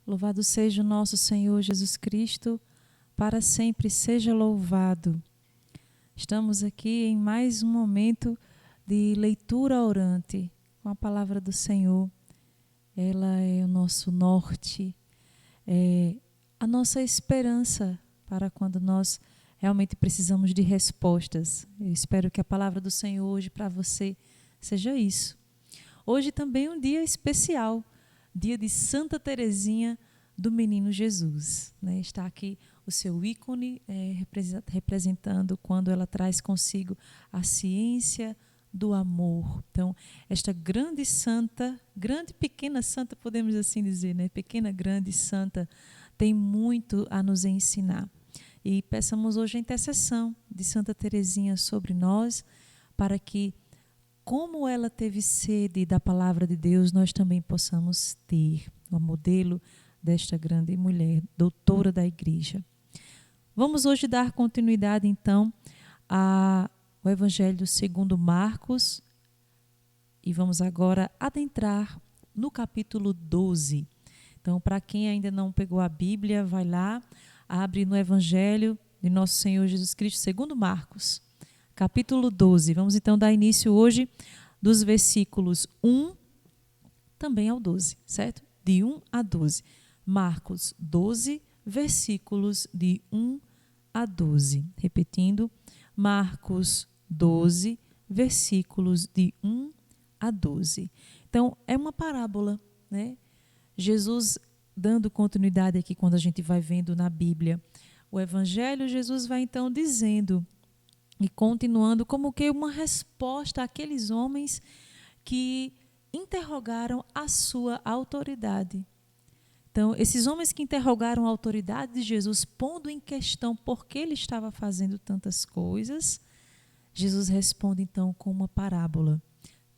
Louvado seja o nosso Senhor Jesus Cristo, para sempre seja louvado. Estamos aqui em mais um momento de leitura orante com a palavra do Senhor. Ela é o nosso norte, é a nossa esperança para quando nós realmente precisamos de respostas. Eu espero que a palavra do Senhor hoje para você seja isso. Hoje também é um dia especial, dia de Santa Teresinha do Menino Jesus, né? Está aqui o seu ícone representando quando ela traz consigo a ciência do amor. Então, esta grande santa, grande pequena santa, podemos assim dizer, né? Pequena grande santa, tem muito a nos ensinar. E peçamos hoje a intercessão de Santa Teresinha sobre nós, para que, como ela teve sede da palavra de Deus, nós também possamos ter o modelo desta grande mulher, doutora da igreja. Vamos hoje dar continuidade, então, ao Evangelho segundo Marcos, e vamos agora adentrar no capítulo 12. Então, para quem ainda não pegou a Bíblia, vai lá, abre no Evangelho de nosso Senhor Jesus Cristo, segundo Marcos, capítulo 12. Vamos então dar início hoje dos versículos 1 também ao 12, certo? De 1 a 12. Marcos 12, versículos de 1 a 12. Repetindo, Marcos 12, versículos de 1 a 12. Então, é uma parábola, né? Jesus, dando continuidade aqui, quando a gente vai vendo na Bíblia o Evangelho, Jesus vai então dizendo e continuando como que uma resposta àqueles homens que interrogaram a sua autoridade. Então, esses homens que interrogaram a autoridade de Jesus, pondo em questão por que ele estava fazendo tantas coisas, Jesus responde então com uma parábola.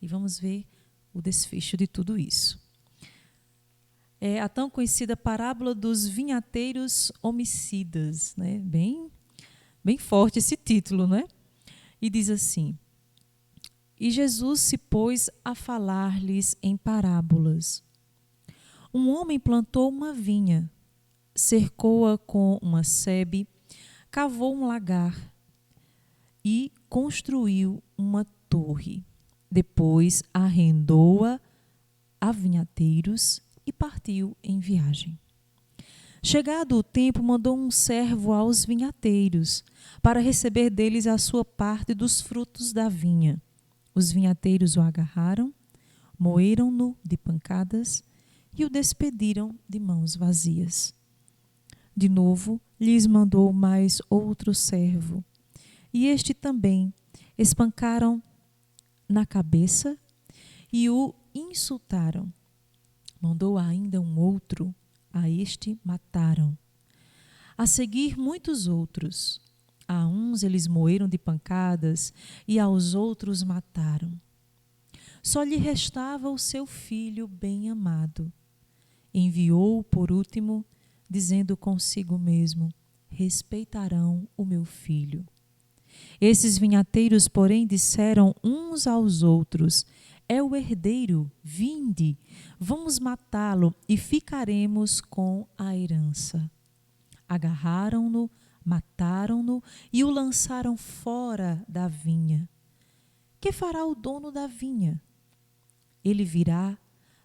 E vamos ver o desfecho de tudo isso. É a tão conhecida parábola dos vinhateiros homicidas, né? Bem forte esse título, né? E diz assim: E Jesus se pôs a falar-lhes em parábolas. Um homem plantou uma vinha, cercou-a com uma sebe, cavou um lagar e construiu uma torre. Depois arrendou-a a vinhateiros e partiu em viagem. Chegado o tempo, mandou um servo aos vinhateiros para receber deles a sua parte dos frutos da vinha. Os vinhateiros o agarraram, moeram-no de pancadas e o despediram de mãos vazias. De novo, lhes mandou mais outro servo, e este também espancaram na cabeça e o insultaram. Mandou ainda um outro, a este mataram. A seguir, muitos outros. A uns eles moeram de pancadas e aos outros mataram. Só lhe restava o seu filho bem-amado. Enviou-o por último, dizendo consigo mesmo: respeitarão o meu filho. Esses vinhateiros, porém, disseram uns aos outros: é o herdeiro, vinde, vamos matá-lo e ficaremos com a herança. Agarraram-no, mataram-no e o lançaram fora da vinha. Que fará o dono da vinha? Ele virá,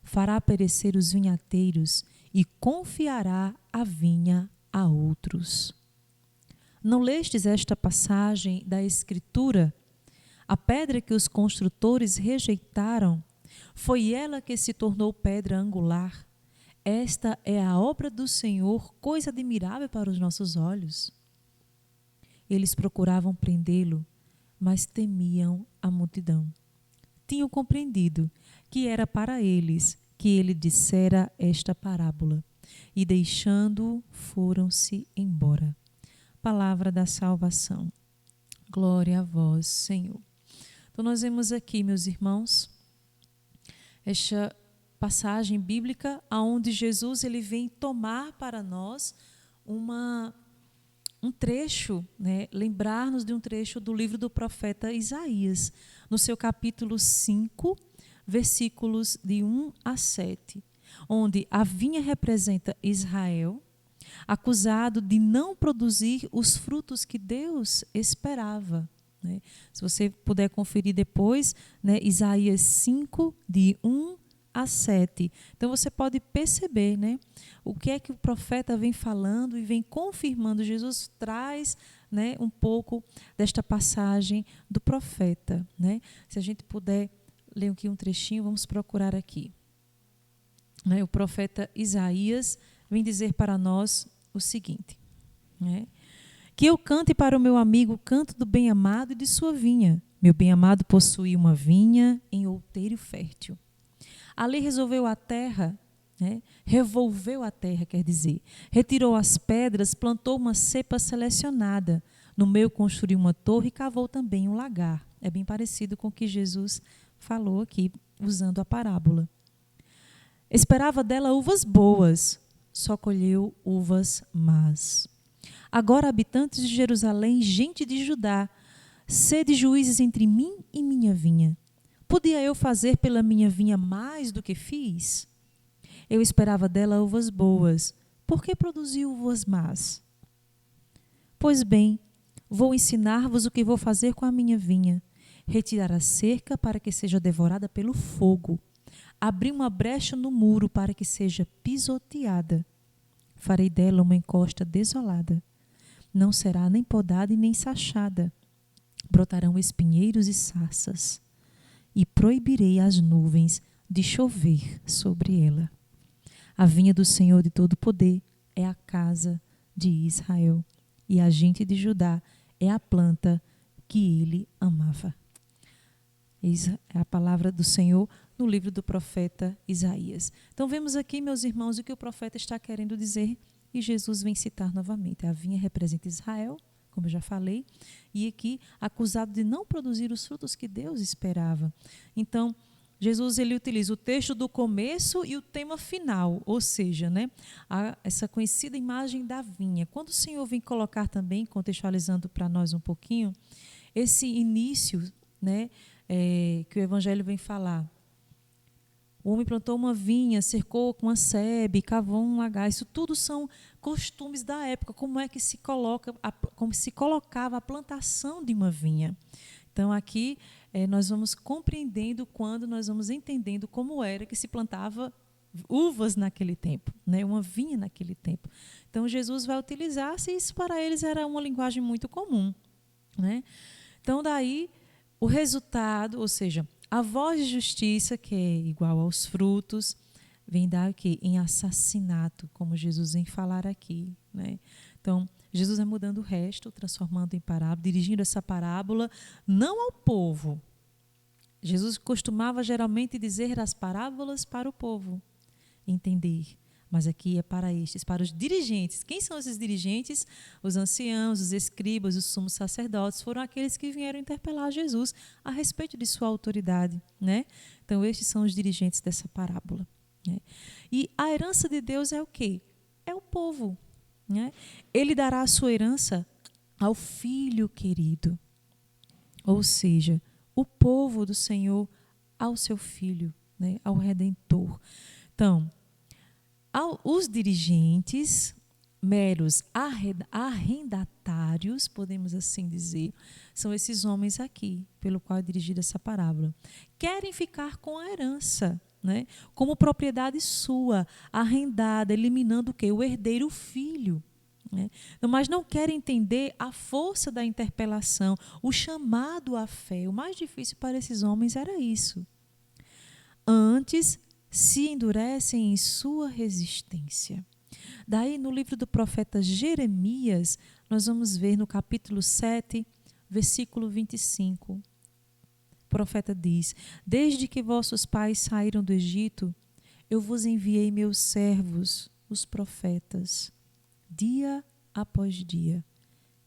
fará perecer os vinhateiros e confiará a vinha a outros. Não lestes esta passagem da Escritura? A pedra que os construtores rejeitaram, foi ela que se tornou pedra angular. Esta é a obra do Senhor, coisa admirável para os nossos olhos. Eles procuravam prendê-lo, mas temiam a multidão. Tinham compreendido que era para eles que ele dissera esta parábola, e deixando-o, foram-se embora. Palavra da salvação. Glória a vós, Senhor. Então, nós vemos aqui, meus irmãos, esta passagem bíblica onde Jesus ele vem tomar para nós um trecho, né? Lembrar-nos de um trecho do livro do profeta Isaías, no seu capítulo 5, versículos de 1 a 7. onde a vinha representa Israel, acusado de não produzir os frutos que Deus esperava. Né? Se você puder conferir depois, né, Isaías 5, de 1 a 7. Então você pode perceber, né, o que é que o profeta vem falando e vem confirmando. Jesus traz, né, um pouco desta passagem do profeta. Né? Se a gente puder ler aqui um trechinho, vamos procurar aqui. Né, o profeta Isaías vem dizer para nós o seguinte, né? Que eu cante para o meu amigo o canto do bem-amado e de sua vinha. Meu bem-amado possui uma vinha em outeiro fértil. Ali revolveu a terra, quer dizer, retirou as pedras, plantou uma cepa selecionada. No meio construiu uma torre e cavou também um lagar. É bem parecido com o que Jesus falou aqui, usando a parábola. Esperava dela uvas boas, só colheu uvas más. Agora, habitantes de Jerusalém, gente de Judá, sede juízes entre mim e minha vinha. Podia eu fazer pela minha vinha mais do que fiz? Eu esperava dela uvas boas. Por que produziu uvas más? Pois bem, vou ensinar-vos o que vou fazer com a minha vinha. Retirar a cerca para que seja devorada pelo fogo. Abrir uma brecha no muro para que seja pisoteada. Farei dela uma encosta desolada. Não será nem podada e nem sachada. Brotarão espinheiros e sarças. E proibirei as nuvens de chover sobre ela. A vinha do Senhor de todo poder é a casa de Israel. E a gente de Judá é a planta que ele amava. Essa é a palavra do Senhor no livro do profeta Isaías. Então vemos aqui, meus irmãos, o que o profeta está querendo dizer e Jesus vem citar novamente. A vinha representa Israel, como eu já falei, e aqui acusado de não produzir os frutos que Deus esperava. Então, Jesus ele utiliza o texto do começo e o tema final, ou seja, né, essa conhecida imagem da vinha. Quando o Senhor vem colocar também, contextualizando para nós um pouquinho, esse início, né, que o Evangelho vem falar. O homem plantou uma vinha, cercou com uma sebe, cavou um lagar. Isso tudo são costumes da época, como se colocava a plantação de uma vinha. Então, aqui nós vamos compreendendo quando nós vamos entendendo como era que se plantava uvas naquele tempo, né? Uma vinha naquele tempo. Então, Jesus vai utilizar, se isso para eles era uma linguagem muito comum, né? Então, daí, o resultado, ou seja, a voz de justiça, que é igual aos frutos, vem dar o quê? Em assassinato, como Jesus vem falar aqui, né? Então, Jesus vai mudando o resto, transformando em parábola, dirigindo essa parábola não ao povo. Jesus costumava geralmente dizer as parábolas para o povo entender. Mas aqui é para estes, para os dirigentes. Quem são esses dirigentes? Os anciãos, os escribas, os sumos sacerdotes, foram aqueles que vieram interpelar Jesus a respeito de sua autoridade, né? Então, estes são os dirigentes dessa parábola, né? E a herança de Deus é o quê? É o povo, né? Ele dará a sua herança ao Filho querido, ou seja, o povo do Senhor ao seu Filho, né? Ao Redentor. Então, os dirigentes, meros arrendatários, podemos assim dizer, são esses homens aqui, pelo qual é dirigida essa parábola. Querem ficar com a herança, né? Como propriedade sua, arrendada, eliminando o quê? O herdeiro, o filho. Né? Mas não querem entender a força da interpelação, o chamado à fé. O mais difícil para esses homens era isso. Antes, se endurecem em sua resistência. Daí, no livro do profeta Jeremias, nós vamos ver no capítulo 7, versículo 25. O profeta diz: Desde que vossos pais saíram do Egito, eu vos enviei meus servos, os profetas, dia após dia,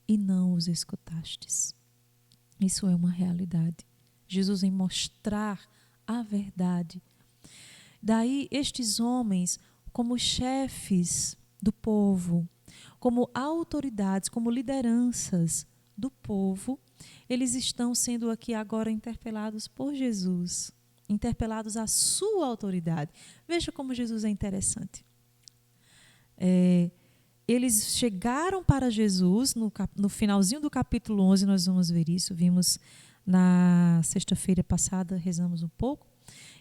e não os escutastes. Isso é uma realidade. Jesus vem mostrar a verdade. Daí, estes homens, como chefes do povo, como autoridades, como lideranças do povo, eles estão sendo aqui agora interpelados por Jesus, interpelados à sua autoridade. Veja como Jesus é interessante. Eles chegaram para Jesus, no finalzinho do capítulo 11, nós vamos ver isso, vimos na sexta-feira passada, rezamos um pouco.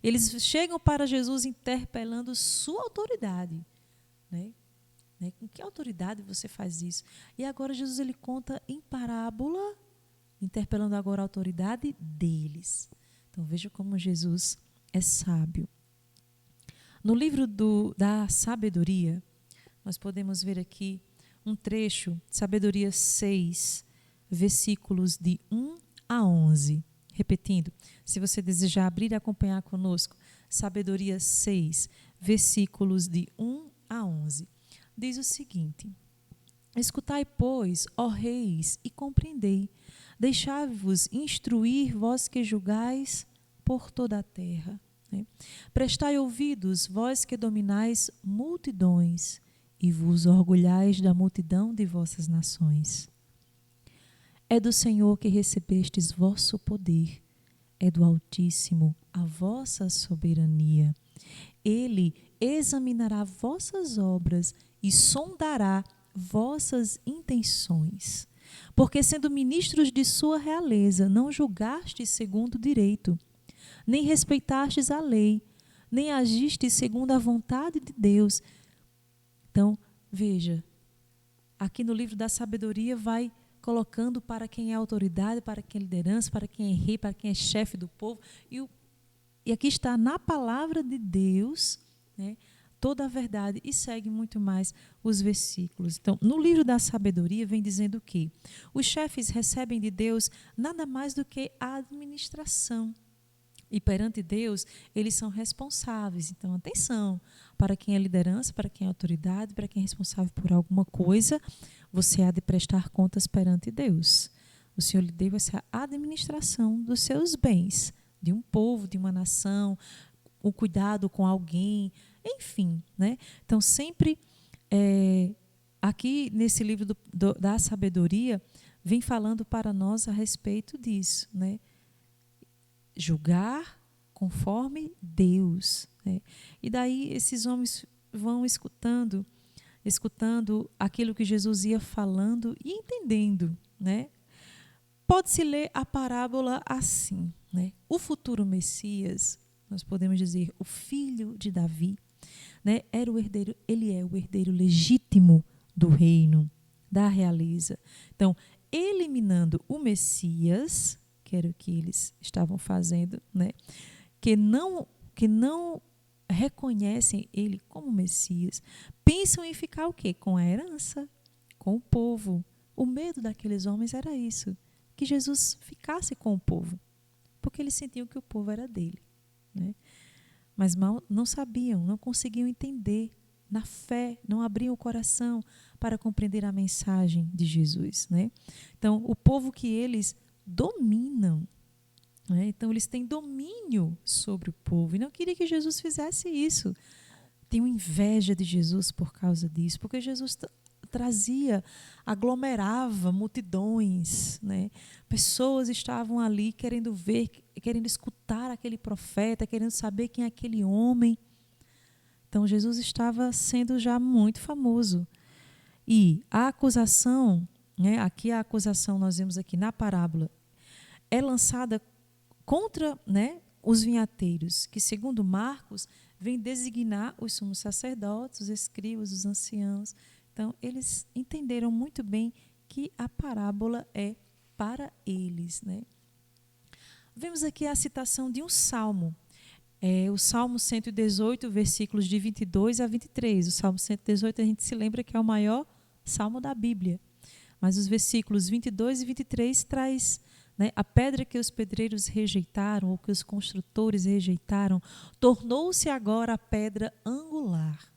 Eles chegam para Jesus interpelando sua autoridade. Né? Com que autoridade você faz isso? E agora Jesus ele conta em parábola, interpelando agora a autoridade deles. Então veja como Jesus é sábio. No livro da sabedoria, nós podemos ver aqui um trecho, Sabedoria 6, versículos de 1 a 11. Repetindo, se você desejar abrir e acompanhar conosco, Sabedoria 6, versículos de 1 a 11. Diz o seguinte: escutai, pois, ó reis, e compreendei. Deixai-vos instruir, vós que julgais por toda a terra. Prestai ouvidos, vós que dominais multidões, e vos orgulhais da multidão de vossas nações. É do Senhor que recebestes vosso poder, é do Altíssimo a vossa soberania. Ele examinará vossas obras e sondará vossas intenções. Porque, sendo ministros de sua realeza, não julgastes segundo o direito, nem respeitastes a lei, nem agistes segundo a vontade de Deus. Então, veja, aqui no livro da sabedoria vai colocando para quem é autoridade, para quem é liderança, para quem é rei, para quem é chefe do povo. E aqui está na palavra de Deus, né, toda a verdade, e segue muito mais os versículos. Então, no livro da sabedoria vem dizendo que os chefes recebem de Deus nada mais do que a administração. E perante Deus, eles são responsáveis. Então, atenção, para quem é liderança, para quem é autoridade, para quem é responsável por alguma coisa, você há de prestar contas perante Deus. O Senhor lhe deu essa administração dos seus bens, de um povo, de uma nação, o cuidado com alguém, enfim. Né? Então, sempre aqui nesse livro da sabedoria, vem falando para nós a respeito disso, né? Julgar conforme Deus. Né? E daí esses homens vão escutando aquilo que Jesus ia falando e entendendo. Né? Pode-se ler a parábola assim. Né? O futuro Messias, nós podemos dizer, o filho de Davi, né? Ele é o herdeiro legítimo do reino, da realeza. Então, eliminando o Messias, que era o que eles estavam fazendo, né? que não reconhecem ele como Messias, pensam em ficar o quê? Com a herança, com o povo. O medo daqueles homens era isso, que Jesus ficasse com o povo, porque eles sentiam que o povo era dele. Né? Mas não sabiam, não conseguiam entender, na fé, não abriam o coração para compreender a mensagem de Jesus. Né? Então, o povo que eles dominam, né? Então eles têm domínio sobre o povo, e não queria que Jesus fizesse isso. Tinham inveja de Jesus por causa disso, porque Jesus aglomerava multidões, né? Pessoas estavam ali querendo ver, querendo escutar aquele profeta, querendo saber quem é aquele homem. Então Jesus estava sendo já muito famoso. E a acusação, né? Aqui a acusação nós vemos aqui na parábola, é lançada contra, né, os vinhateiros, que segundo Marcos, vem designar os sumos sacerdotes, os escribas, os anciãos. Então, eles entenderam muito bem que a parábola é para eles. Né? Vemos aqui a citação de um salmo. O Salmo 118, versículos de 22 a 23. O Salmo 118, a gente se lembra que é o maior salmo da Bíblia. Mas os versículos 22 e 23 traz... Né? A pedra que os pedreiros rejeitaram, ou que os construtores rejeitaram, tornou-se agora a pedra angular.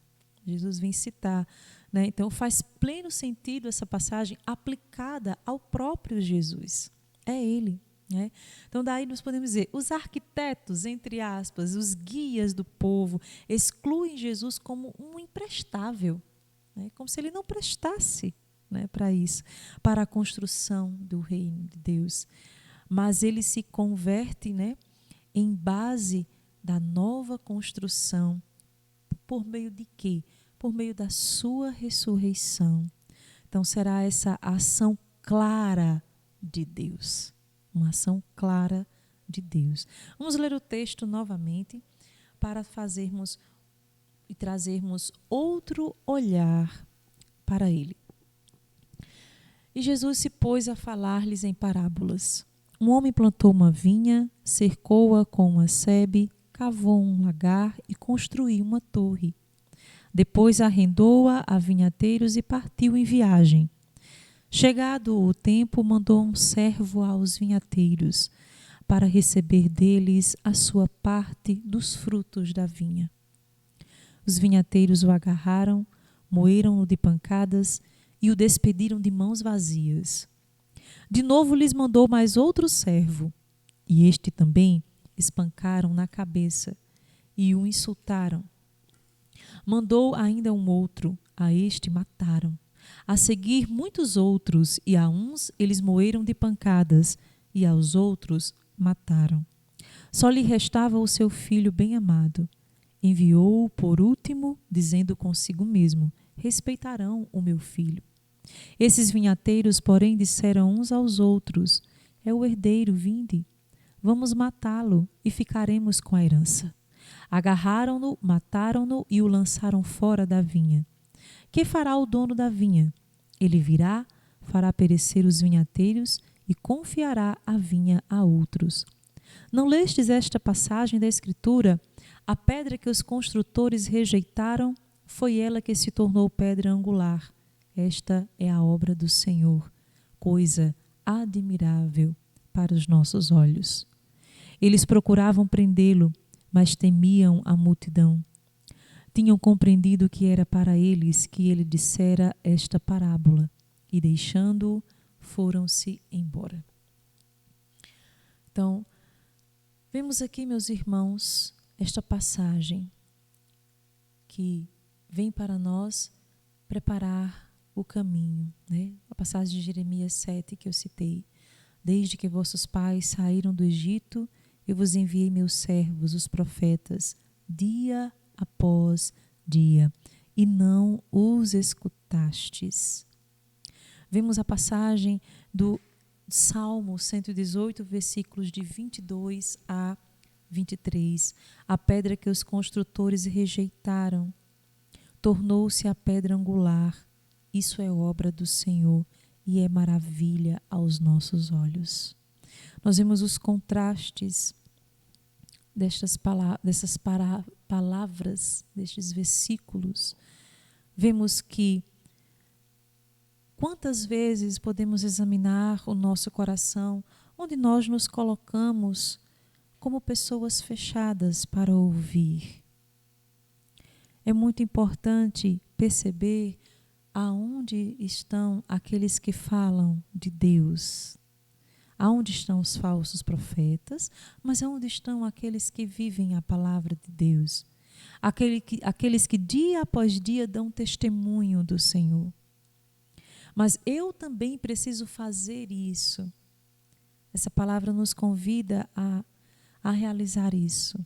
Jesus vem citar. Né? Então faz pleno sentido essa passagem aplicada ao próprio Jesus. É ele. Né? Então daí nós podemos dizer, os arquitetos, entre aspas, os guias do povo, excluem Jesus como um imprestável. Né? Como se ele não prestasse, né, para isso, para a construção do reino de Deus. Mas ele se converte, né, em base da nova construção. Por meio de quê? Por meio da sua ressurreição. Então será essa ação clara de Deus. Uma ação clara de Deus. Vamos ler o texto novamente para fazermos e trazermos outro olhar para ele. E Jesus se pôs a falar-lhes em parábolas. Um homem plantou uma vinha, cercou-a com uma sebe, cavou um lagar e construiu uma torre. Depois arrendou-a a vinhateiros e partiu em viagem. Chegado o tempo, mandou um servo aos vinhateiros para receber deles a sua parte dos frutos da vinha. Os vinhateiros o agarraram, moeram-no de pancadas e o despediram de mãos vazias. De novo lhes mandou mais outro servo, e este também espancaram na cabeça e o insultaram. Mandou ainda um outro, a este mataram. A seguir muitos outros, e a uns eles moeram de pancadas, e aos outros mataram. Só lhe restava o seu filho bem-amado. Enviou-o por último, dizendo consigo mesmo: respeitarão o meu filho. Esses vinhateiros, porém, disseram uns aos outros: é o herdeiro, vinde. Vamos matá-lo e ficaremos com a herança. Agarraram-no, mataram-no e o lançaram fora da vinha. Que fará o dono da vinha? Ele virá, fará perecer os vinhateiros e confiará a vinha a outros. Não lestes esta passagem da Escritura? A pedra que os construtores rejeitaram foi ela que se tornou pedra angular. Esta é a obra do Senhor, coisa admirável para os nossos olhos. Eles procuravam prendê-lo, mas temiam a multidão. Tinham compreendido que era para eles que ele dissera esta parábola, e deixando-o, foram-se embora. Então, vemos aqui, meus irmãos, esta passagem que vem para nós preparar o caminho, né? A passagem de Jeremias 7 que eu citei. Desde que vossos pais saíram do Egito, eu vos enviei meus servos, os profetas, dia após dia, e não os escutastes. Vemos a passagem do Salmo 118, versículos de 22 a 23. A pedra que os construtores rejeitaram tornou-se a pedra angular. Isso é obra do Senhor e é maravilha aos nossos olhos. Nós vemos os contrastes dessas palavras, destes versículos. Vemos que quantas vezes podemos examinar o nosso coração, onde nós nos colocamos como pessoas fechadas para ouvir. É muito importante perceber aonde estão aqueles que falam de Deus, aonde estão os falsos profetas, mas aonde estão aqueles que vivem a palavra de Deus, aqueles que dia após dia dão testemunho do Senhor. Mas eu também preciso fazer isso. Essa palavra nos convida a realizar isso,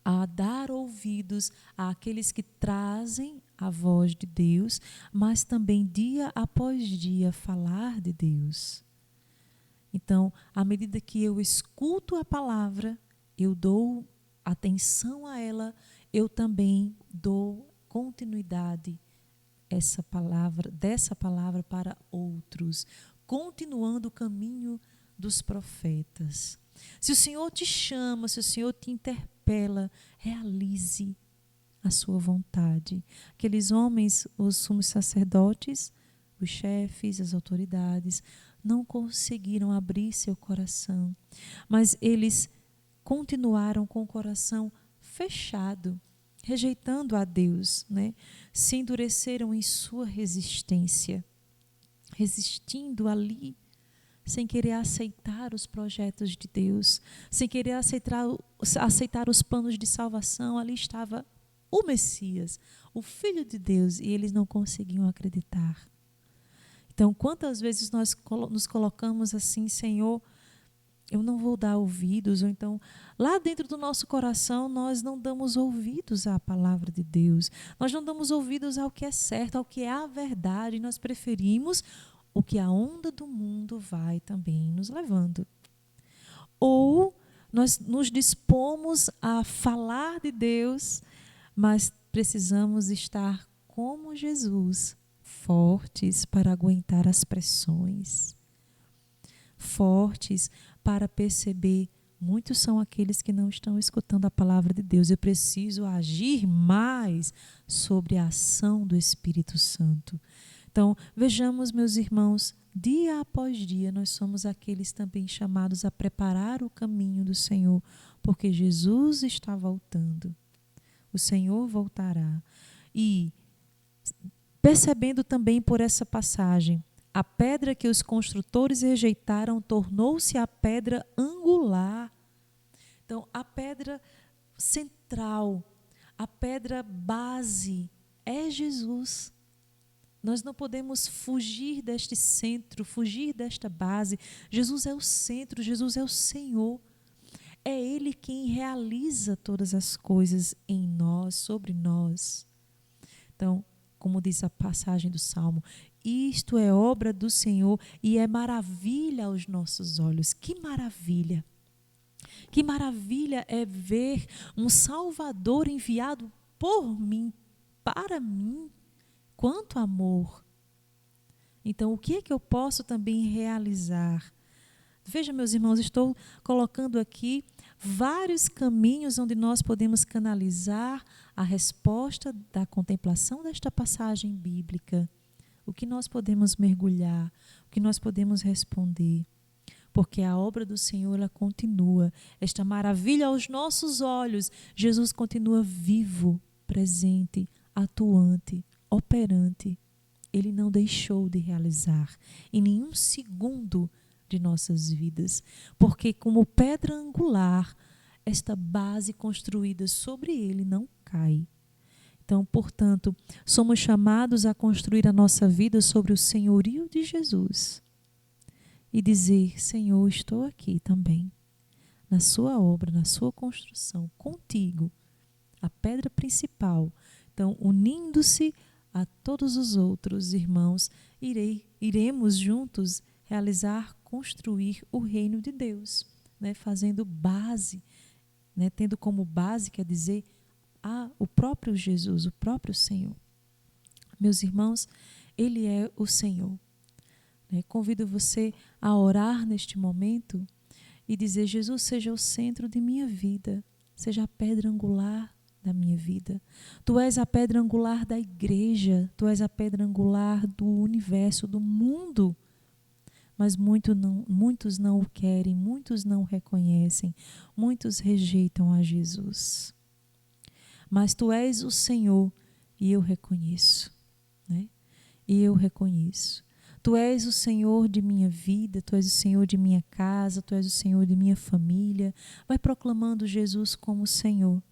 a dar ouvidos àqueles que trazem a voz de Deus, mas também dia após dia falar de Deus. Então, à medida que eu escuto a palavra, eu dou atenção a ela, eu também dou continuidade dessa palavra para outros, continuando o caminho dos profetas. Se o Senhor te chama, se o Senhor te interpela, realize a sua vontade. Aqueles homens, os sumos sacerdotes, os chefes, as autoridades, não conseguiram abrir seu coração, mas eles continuaram com o coração fechado, rejeitando a Deus, né? Se endureceram em sua resistência, resistindo ali, sem querer aceitar os projetos de Deus, sem querer aceitar os planos de salvação. Ali estava o Messias, o Filho de Deus, e eles não conseguiam acreditar. Então, quantas vezes nós nos colocamos assim: Senhor, eu não vou dar ouvidos, ou então lá dentro do nosso coração nós não damos ouvidos à palavra de Deus, nós não damos ouvidos ao que é certo, ao que é a verdade, nós preferimos o que a onda do mundo vai também nos levando. Ou nós nos dispomos a falar de Deus, mas precisamos estar como Jesus, fortes para aguentar as pressões, fortes para perceber, muitos são aqueles que não estão escutando a palavra de Deus. Eu preciso agir mais sobre a ação do Espírito Santo. Então, vejamos, meus irmãos, dia após dia nós somos aqueles também chamados a preparar o caminho do Senhor, porque Jesus está voltando. O Senhor voltará. E percebendo também por essa passagem, a pedra que os construtores rejeitaram tornou-se a pedra angular. Então, a pedra central, a pedra base é Jesus. Nós não podemos fugir deste centro, fugir desta base. Jesus é o centro, Jesus é o Senhor. É Ele quem realiza todas as coisas em nós, sobre nós. Então, como diz a passagem do Salmo, isto é obra do Senhor e é maravilha aos nossos olhos. Que maravilha! Que maravilha é ver um Salvador enviado por mim, para mim. Quanto amor! Então, o que é que eu posso também realizar? Veja, meus irmãos, estou colocando aqui vários caminhos onde nós podemos canalizar a resposta da contemplação desta passagem bíblica. O que nós podemos mergulhar, o que nós podemos responder. Porque a obra do Senhor, ela continua. Esta maravilha aos nossos olhos, Jesus continua vivo, presente, atuante, operante. Ele não deixou de realizar em nenhum segundo de nossas vidas, porque como pedra angular, esta base construída sobre ele não cai. Então, portanto, somos chamados a construir a nossa vida sobre o senhorio de Jesus e dizer: Senhor, estou aqui também, na sua obra, na sua construção, contigo, a pedra principal. Então, unindo-se a todos os outros irmãos, iremos juntos realizar, construir o reino de Deus, né? Fazendo base, né? Tendo como base, quer dizer, o próprio Jesus, o próprio Senhor. Meus irmãos, Ele é o Senhor. Né? Convido você a orar neste momento e dizer: Jesus, seja o centro de minha vida, seja a pedra angular da minha vida. Tu és a pedra angular da igreja, tu és a pedra angular do universo, do mundo. Mas muitos não o querem, muitos não o reconhecem, muitos rejeitam a Jesus. Mas tu és o Senhor e eu reconheço, né? E eu reconheço. Tu és o Senhor de minha vida, tu és o Senhor de minha casa, tu és o Senhor de minha família. Vai proclamando Jesus como Senhor.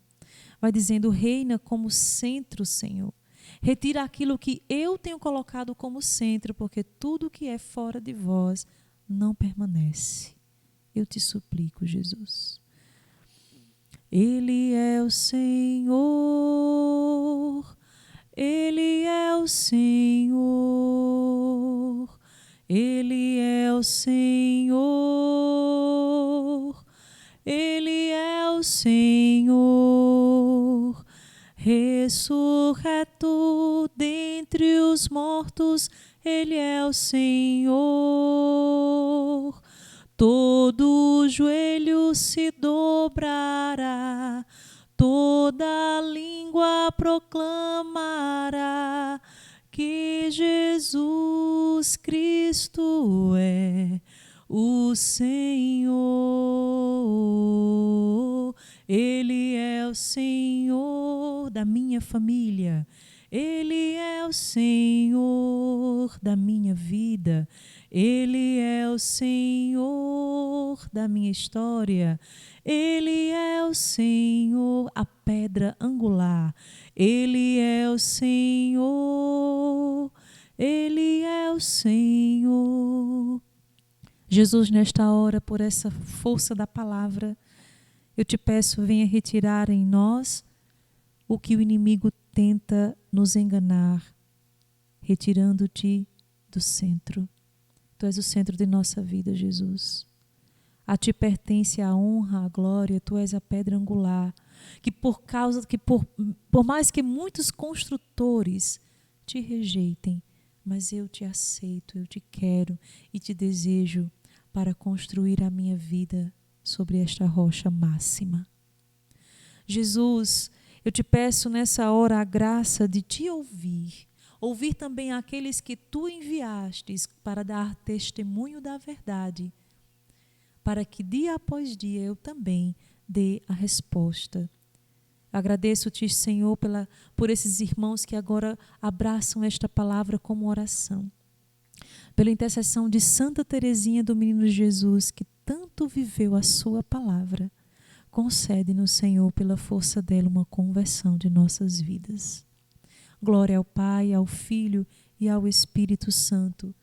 Vai dizendo: reina como centro, Senhor. Retira aquilo que eu tenho colocado como centro, porque tudo que é fora de vós não permanece. Eu te suplico, Jesus. Ele é o Senhor, Ele é o Senhor, Ele é o Senhor, Ele é o Senhor, ressurreto dentre os mortos, Ele é o Senhor. Todo joelho se dobrará, toda língua proclamará que Jesus Cristo é o Senhor. Ele é o Senhor da minha família. Ele é o Senhor da minha vida. Ele é o Senhor da minha história. Ele é o Senhor, a pedra angular. Ele é o Senhor. Ele é o Senhor. Jesus, nesta hora, por essa força da palavra, eu te peço, venha retirar em nós o que o inimigo tenta nos enganar, retirando-te do centro. Tu és o centro de nossa vida, Jesus. A ti pertence a honra, a glória, tu és a pedra angular, que por mais que muitos construtores te rejeitem, mas eu te aceito, eu te quero e te desejo para construir a minha vida sobre esta rocha máxima. Jesus, eu te peço nessa hora a graça de te ouvir também aqueles que tu enviastes para dar testemunho da verdade, para que dia após dia eu também dê a resposta. Agradeço-te, Senhor, por esses irmãos que agora abraçam esta palavra como oração. Pela intercessão de Santa Teresinha do Menino Jesus, que tanto viveu a sua palavra, concede-nos, Senhor, pela força dela, uma conversão de nossas vidas. Glória ao Pai, ao Filho e ao Espírito Santo,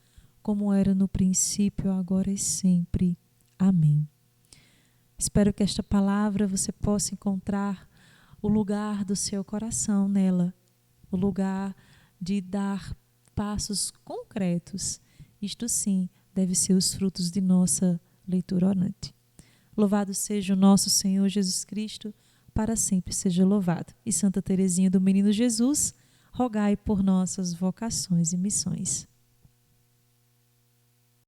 como era no princípio, agora e sempre. Amém. Espero que esta palavra você possa encontrar o lugar do seu coração nela, o lugar de dar passos concretos. Isto sim, deve ser os frutos de nossa leitura orante. Louvado seja o nosso Senhor Jesus Cristo, para sempre seja louvado. E Santa Teresinha do Menino Jesus, rogai por nossas vocações e missões.